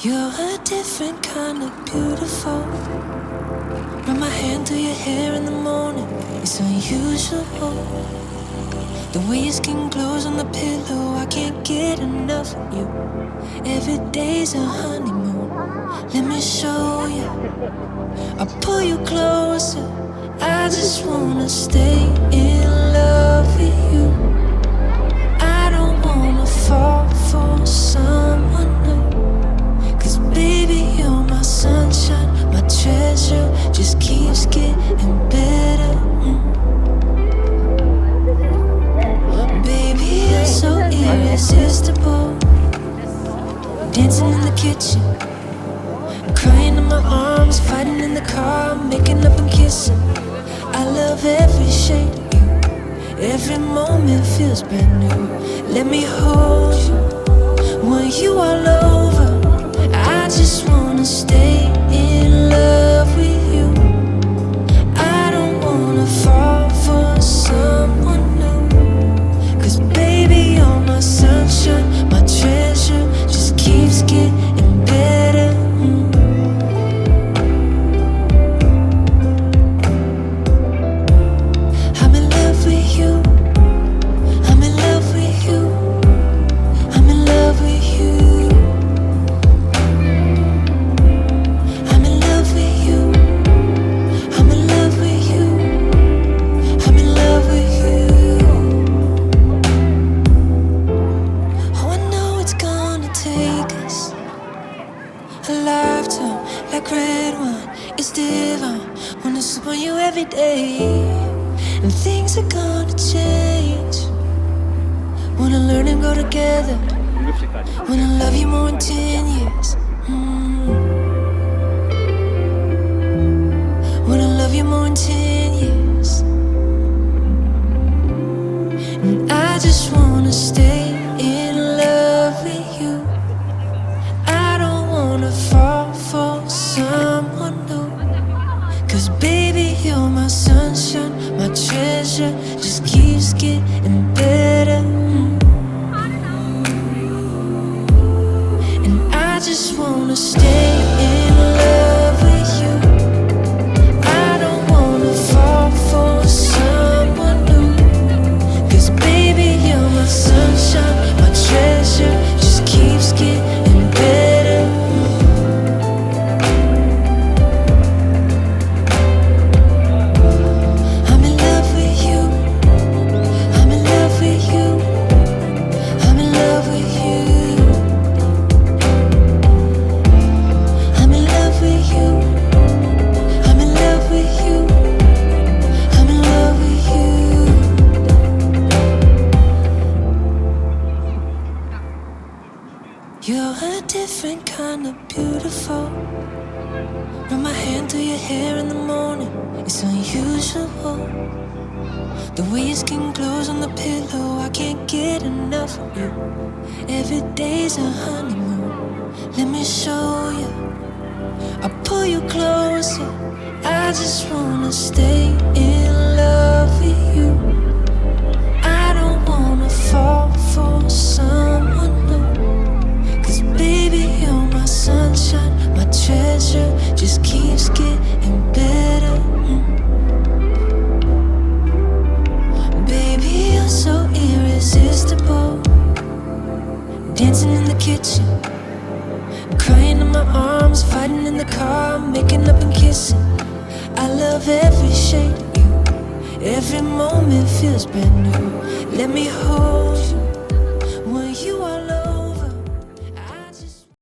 You're a different kind of beautiful. Run my hand through your hair in the morning. It's unusual. The way your skin glows on the pillow, I can't get enough of you. Every day's a honeymoon. Let me show you. I'll pull you closer. I just wanna stay in love with you. I don't wanna fall for someone new. Baby, you're my sunshine, my treasure, just keeps getting better. Baby, you're so irresistible. Dancing in the kitchen, crying in my arms, fighting in the car, making up and kissing. I love every shade of you. Every moment feels brand new. Let me hold you, want you all over. I just wanna stay in love with you. I don't wanna fall for someone new. 'Cause baby, you're my sunshine, my treasure, just keeps getting better. I'm in love with you. I'm in love with you. I'm in love with you. Red wine, it's divine. Wanna sip on you every day, and things are gonna change. Wanna learn and go together. Wanna love you more in 10 years. Wanna love you more in 10 years. And I just wanna stay in love with you. I don't wanna fall for someone new. 'Cause baby, you're my sunshine, my treasure, just keeps getting better. And I just wanna stay in love with you. I don't wanna fall for someone new. 'Cause baby, you're my sunshine, my treasure, just keeps getting better. You're a different kind of beautiful. Run my hand through your hair in the morning. It's unusual. The way your skin glows on the pillow, I can't get enough of you. Every day's a honeymoon. Let me show you. I'll pull you closer. I just wanna stay in love with you. I don't wanna fall for someone new. 'Cause baby, you're my sunshine, my treasure, just keeps getting better. Baby, you're so irresistible. Dancing in the kitchen, crying in my arms, fighting in the car, making up and kissing. I love every shade of you. Every moment feels brand new.